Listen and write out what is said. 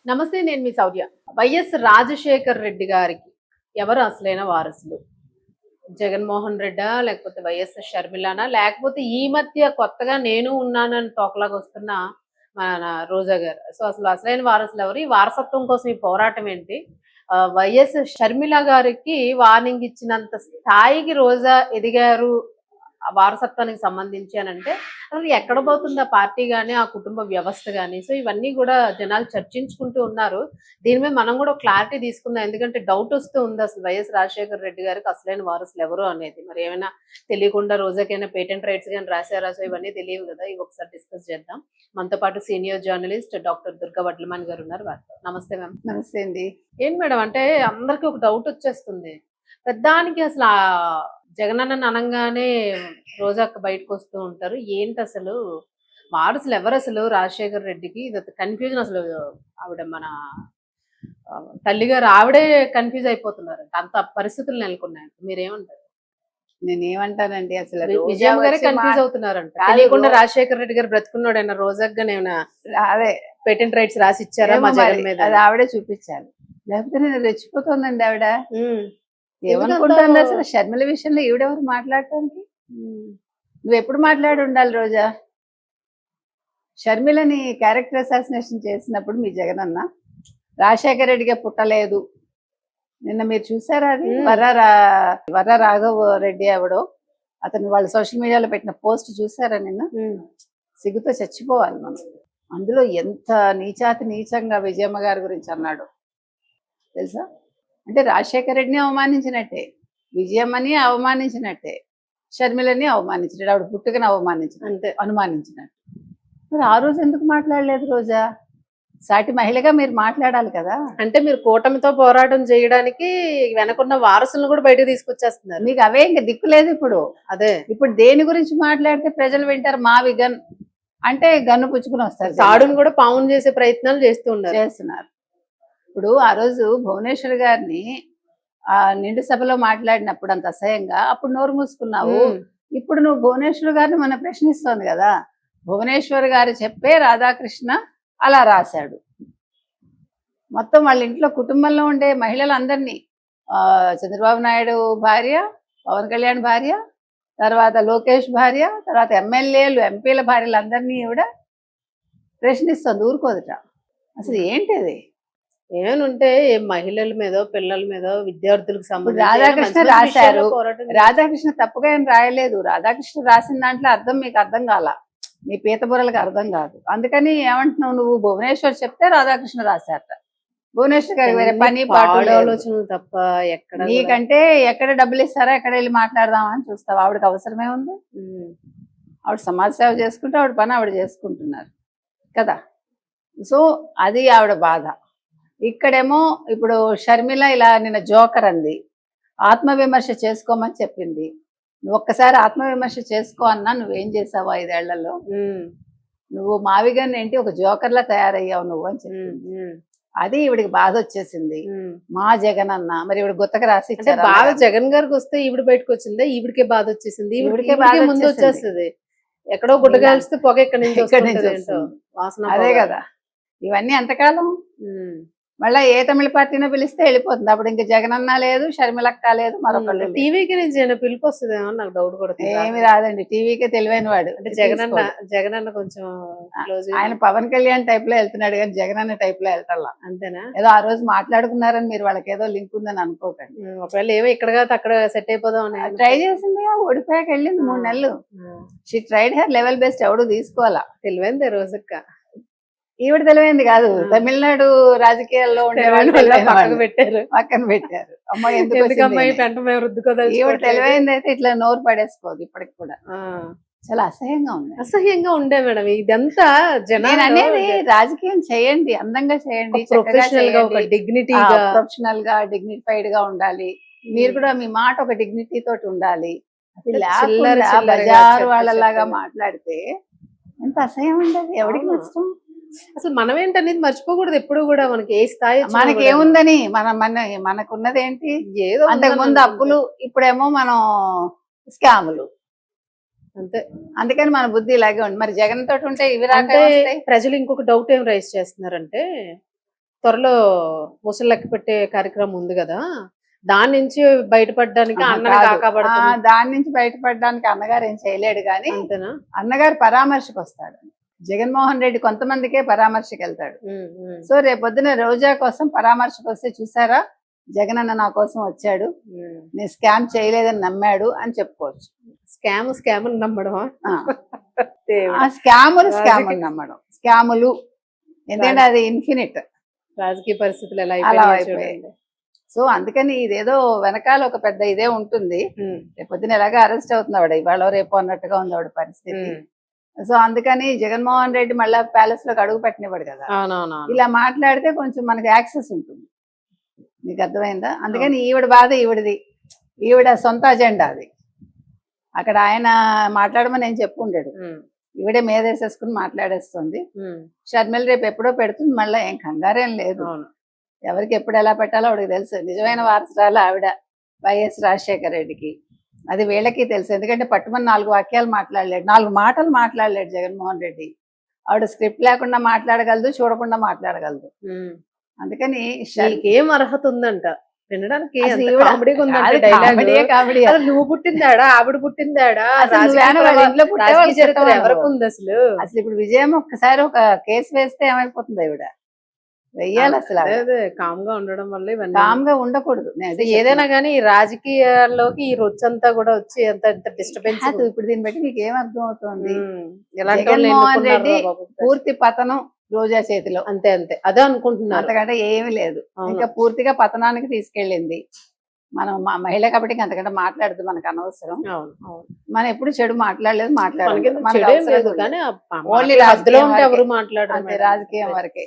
నమస్తే. నేను మీ సౌర్య. వైఎస్ రాజశేఖర్ రెడ్డి గారికి ఎవరు అసలైన వారసులు? జగన్మోహన్ రెడ్డా? లేకపోతే వైఎస్ షర్మిలానా? లేకపోతే ఈ మధ్య కొత్తగా నేను ఉన్నానని తోకలాగా వస్తున్న మన రోజా గారు. సో అసలు అసలైన వారసులు ఎవరు? ఈ వారసత్వం కోసం ఈ పోరాటం ఏంటి? వైఎస్ షర్మిల గారికి వార్నింగ్ ఇచ్చినంత స్థాయికి రోజా ఎదిగారు ఆ వారసత్వానికి సంబంధించి అనంటే అసలు ఎక్కడ పోతుంది ఆ పార్టీ గాని, ఆ కుటుంబ వ్యవస్థ గాని? సో ఇవన్నీ కూడా జనాలు చర్చించుకుంటూ ఉన్నారు. దీని మీద మనం కూడా క్లారిటీ తీసుకుందాం. ఎందుకంటే డౌట్ వస్తూ ఉంది అసలు వైఎస్ రాజశేఖర రెడ్డి గారికి అసలైన వారసులు ఎవరు అనేది. మరి ఏమైనా తెలియకుండా రోజాకైనా పేటెంట్ రైట్స్ గాని రాశారా? సో ఇవన్నీ తెలియవు కదా. ఇవి ఒకసారి డిస్కస్ చేద్దాం. మనతో పాటు senior journalist doctor Durga Vadlaman గారు ఉన్నారు. వారితో నమస్తే మ్యామ్. నమస్తే అండి. ఏంటి మేడం అంటే అందరికి ఒక డౌట్ వచ్చేస్తుంది. పెద్దానికి అసలు జగనన్నని అనంగానే రోజాక్క బయటకు వస్తూ ఉంటారు. ఏంటి అసలు వారసులు ఎవరు అసలు రాజశేఖర రెడ్డికి? ఇది కన్ఫ్యూజన్ అసలు. ఆవిడ మన తల్లిగారు ఆవిడే కన్ఫ్యూజ్ అయిపోతున్నారు. అంత పరిస్థితులు నెలకొన్నాయి. మీరేమంటారు? నేనేమంటానండి అసలు విజయమ్మ గారే కన్ఫ్యూజ్ అవుతున్నారంట. తెలియకుండా రాజశేఖర రెడ్డి గారు బ్రతుకున్నాడైనా రోజాగా ఏమైనా అదే పేటెంట్ రైట్స్ రాసి ఇచ్చారా మా జగన్ మీద? అది ఆవిడే చూపించాలి. లేకపోతే నేను రెచ్చిపోతుందండి ఆవిడ. ఏమనుకుంటుంది అసలు షర్మిల విషయంలో ఈవిడెవరు మాట్లాడటానికి? నువ్వు ఎప్పుడు మాట్లాడి ఉండాలి రోజా? షర్మిలని క్యారెక్టర్ అసాసినేషన్ చేసినప్పుడు మీ జగనన్న రాజశేఖర రెడ్డిగా పుట్టలేదు. నిన్న మీరు చూసారా? అది వర్ర రాఘవ్ రెడ్డి ఆవిడ అతను వాళ్ళ సోషల్ మీడియాలో పెట్టిన పోస్ట్ చూసారా నిన్న? సిగ్గుతో చచ్చిపోవాలి మనం. అందులో ఎంత నీచాతి నీచంగా విజయమ్మ గారి గురించి అన్నాడు తెలుసా? అంటే రాజశేఖర రెడ్డిని అవమానించినట్టే, విజయమ్మని అవమానించినట్టే, షర్మిలని అవమానించినట్టు, ఆవిడ పుట్టుకని అనుమానించినట్టు. మరి ఆ రోజు ఎందుకు మాట్లాడలేదు రోజా? సాటి మహిళగా మీరు మాట్లాడాలి కదా. అంటే మీరు కూటమితో పోరాటం చేయడానికి వెనకున్న వారసులను కూడా బయటకు తీసుకొచ్చేస్తున్నారు. మీకు అవే ఇంకా దిక్కులేదు ఇప్పుడు. అదే ఇప్పుడు దేని గురించి మాట్లాడితే ప్రజలు వింటారు? మావి గన్ అంటే గన్ను పుచ్చుకుని వస్తారు. తాడును కూడా పావును చేసే ప్రయత్నాలు చేస్తున్నారు. ఇప్పుడు ఆ రోజు భువనేశ్వర్ గారిని ఆ నిండు సభలో మాట్లాడినప్పుడు అంత అసహ్యంగా అప్పుడు నోరు మూసుకున్నావు. ఇప్పుడు నువ్వు భువనేశ్వర్ గారిని మన ప్రశ్నిస్తోంది కదా. భువనేశ్వర్ గారు చెప్పే రాధాకృష్ణ అలా రాశాడు. మొత్తం వాళ్ళ ఇంట్లో కుటుంబంలో ఉండే మహిళలందరినీ, చంద్రబాబు నాయుడు భార్య, పవన్ కళ్యాణ్ భార్య, తర్వాత లోకేష్ భార్య, తర్వాత ఎమ్మెల్యేలు ఎంపీల భార్యలందరినీ కూడా ప్రశ్నిస్తుంది, ఊరుకోదుట. అసలు ఏంటిది? ఏమనుంటే మహిళల మీద, పిల్లల మీద, విద్యార్థులకు సంబంధించి రాధాకృష్ణ రాశారు. రాధాకృష్ణ తప్పుగా ఏం రాయలేదు. రాధాకృష్ణ రాసిన దాంట్లో అర్థం మీకు అర్థం కాల, మీ పీతబుర్రలకు అర్థం కాదు. అందుకని ఏమంటున్నావు నువ్వు? భువనేశ్వర్ చెప్తే రాధాకృష్ణ రాశారట. భువనేశ్వర్ గారికి వేరే పని పాటు ఆలోచనలు తప్ప ఎక్కడ. నీకంటే ఎక్కడ డబ్బులు ఇస్తారా, ఎక్కడ వెళ్ళి మాట్లాడదామని చూస్తావు. ఆవిడకి అవసరమే ఉంది. ఆవిడ సమాజ సేవ చేసుకుంటే ఆవిడ పని ఆవిడ చేసుకుంటున్నారు కదా. సో అది ఆవిడ బాధ. ఇక్కడేమో ఇప్పుడు షర్మిల ఇలా నిన్న జోకర్ అంది, ఆత్మవిమర్శ చేసుకోమని చెప్పింది. నువ్వు ఒక్కసారి ఆత్మవిమర్శ చేసుకో అన్నా నువ్వేం చేసావు 5 ఏళ్లలో? నువ్వు మావిగన్ ఏంటి ఒక జోకర్లా తయారయ్యావు నువ్వు అని చెప్పింది. అది ఈవిడికి బాధ వచ్చేసింది. మా జగన్ అన్న మరి ఈవిడ గుత్తక రాసి బాధ జగన్ గారికి వస్తే ఈవిడ బయటకు వచ్చిందే, ఈవిడికే బాధ వచ్చేసింది. ఈవిడికే బాధ ముందు వచ్చేస్తుంది. ఎక్కడో గుడ్డ కాల్స్తే పొగ ఎక్కడి నుంచి వాసన. అదే కదా. ఇవన్నీ ఎంతకాలం? మళ్ళీ ఏ తమిళ పార్టీనో పిలిస్తే వెళ్ళిపోతుంది. అప్పుడు ఇంకా జగనన్న లేదు, షర్మిలక్క లేదు, మరొకళ్ళు. టీవీకి నుంచి పిలుపు వస్తుందేమో నాకు డౌట్ కూడా. ఏమి రాదండి, టీవీకే తెలివైన వాడు. అంటే జగనన్న కొంచెం ఆయన పవన్ కళ్యాణ్ టైప్ లో వెళ్తున్నాడు కానీ జగనన్న టైప్ లో వెళ్తాలా. అంతేనా? ఏదో ఆ రోజు మాట్లాడుకున్నారని మీరు వాళ్ళకి ఏదో లింక్ ఉందని అనుకోకండి. ఒకవేళ ఏమో ఇక్కడ అక్కడ సెట్ అయిపోదాం ట్రై చేసింది. ఓడిపోయాక వెళ్ళింది 3 నెలలు. She tried her level best. ఎవడు తీసుకోవాలా. తెలివైంది రోజుక్క. ఈవిడ తెలివైంది కాదు, తమిళనాడు రాజకీయాల్లో ఉండేవాళ్ళు పక్కన పెట్టారు. అమ్మాయి ఈవిడ తెలివైంది అయితే ఇట్లా నోరు పడేసుకోదు. ఇప్పటికి కూడా చాలా అసహ్యంగా ఉంది. అసహ్యంగా ఉండే మేడం ఇదంతా. జనాలు అనేది రాజకీయం చేయండి, అందంగా చేయండి, ప్రొఫెషనల్ గా డిగ్నిఫైడ్ గా ఉండాలి. మీరు కూడా మీ మాట ఒక డిగ్నిటీ తోటి ఉండాలి. బజారు వాళ్ళలాగా మాట్లాడితే ఎంత అసహ్యం ఉండదు. ఎవరికి నష్టం? అసలు మనం ఏంటనేది మర్చిపోకూడదు ఎప్పుడు కూడా. మనకి ఏ స్థాయి, మనకేముందని, మనకున్నది ఏంటి? ఏదో అంతకు ముందు అప్పులు, ఇప్పుడేమో మనం స్కాములు. అంతే. అందుకని మన బుద్ధి ఇలాగే ఉంది. మరి జగన్ తోటి ఉంటే ఇవి రాక. ప్రజలు ఇంకొక డౌట్ ఏం రైజ్ చేస్తున్నారంటే త్వరలో ముసలి లెక్క పెట్టే కార్యక్రమం ఉంది కదా, దాని నుంచి బయటపడడానికి ఆహా, అన్నని కాదు. కాకాపడుతుంది దాని నుంచి బయటపడడానికి అన్నగారు ఏం చేయలేడు కానీ అంతేనా? అన్నగారు పరామర్శకు వస్తాడు. జగన్మోహన్ రెడ్డి కొంతమందికే పరామర్శకు వెళ్తాడు. సో రేపొద్దున రోజా కోసం పరామర్శకు వస్తే చూసారా జగన్ అన్న నా కోసం వచ్చాడు, నేను స్కామ్ చేయలేదని నమ్మాడు అని చెప్పుకోవచ్చు. స్కామ్ అని నమ్మడమా? ఆ స్కాములు నమ్మడం, స్కాములు ఎందుకంటే అది ఇన్ఫినిట్ రాజకీయ పరిస్థితులు ఎలా అలా అయిపోయాయో అయిపోయాయి. చూడండి. సో అందుకని ఇదేదో వెనకాల ఒక పెద్ద ఇదే ఉంటుంది. రేపొద్దున ఎలాగా అరెస్ట్ అవుతున్నాడు ఇవాళ రేపు అన్నట్టుగా ఉంది ఆవిడ పరిస్థితి. సో అందుకని జగన్మోహన్ రెడ్డి మళ్ళా ప్యాలెస్ లోకి అడుగు పెట్టనివ్వడు కదా. అవునవును. ఇలా మాట్లాడితే కొంచెం మనకి యాక్సెస్ ఉంటుంది. నీకు అర్థమైందా? అందుకని ఈవిడ బాధ ఈవిడది, ఈవిడ సొంత అజెండా అది. అక్కడ ఆయన మాట్లాడమని నేను చెప్పుండాడు, ఈవిడే మీదేసేసుకుని మాట్లాడేస్తుంది. షర్మిల రేపు ఎప్పుడో పెడుతుంది, మళ్ళీ ఏం కంగారేం లేదు. ఎవరికి ఎప్పుడు ఎలా పెట్టాలో ఆవిడకి తెలుసు. నిజమైన వారసురాలు ఆవిడ వైఎస్ రాజశేఖర రెడ్డికి, అది వీళ్ళకి తెలుసు. ఎందుకంటే పట్టుమని 4 వాక్యాలు మాట్లాడలేడు, 4 మాటలు మాట్లాడలేడు జగన్మోహన్ రెడ్డి. ఆవిడ స్క్రిప్ట్ లేకుండా మాట్లాడగలదు, చూడకుండా మాట్లాడగలదు. అందుకని ఏం అర్హత ఉందంట వినడానికి? అసలు ఈవిడ- కామెడీగా ఉందంట అది డైలాగ్. కామెడీయే కామెడీ. అసలు నువ్వు పుట్టిందాడా ఆవిడ పుట్టిందాడా? అసలు రాజకీయ నువ్వేనా వాళ్ళ ప్రవా- ఇంట్లో పుట్టావా? రాజకీయ చరిత్ర చెప్తావా ఎవరికి నువ్వు? ఉంది అసలు? అసలు ఇప్పుడు విజయం ఒక్కసారి ఒక కేసు వేస్తే ఏమైపోతుంది ఈవిడ? వెయ్యాలి అసలు. అదే అదే కామ్ గా ఉండడం వల్ల ఇవన్నీ. కామ్ గా ఉండకూడదు. నేను అదే ఏదైనా గానీ ఈ రాజకీయాల్లోకి ఈ రొచ్చంతా కూడా వచ్చి ఎంత డిస్టర్బెన్స్. కాదు, ఇప్పుడు దీన్ని బట్టి మీకు ఏం అర్థం అవుతుంది? ఎలాంటి వాళ్ళు జగన్మోహన్ ఎన్నుకున్నారో రెడ్డి బాబు. పూర్తి పతనం రోజా చేతిలో, అంతే అంతే అదే అనుకుంటున్నారు. అంతకంటే ఏమీ లేదు. అవును. ఇంకా పూర్తిగా పతనానికి తీసుకెళ్ళింది. మనం మహిళ కాబట్టి అంతకంటే మాట్లాడదు, మనకు అనవసరం. అవును అవును. మనం ఎప్పుడు చెడు మాట్లాడలేదు, మనకి మాట్లాడలేదు. చెడు ఏం లేదు కానీ ఓన్లీ మధ్యలో ఉంటే రాజకీయం ఎవరు వరకే. మాట్లాడరు అంతే, మేడం. రాజకీయం వరకే.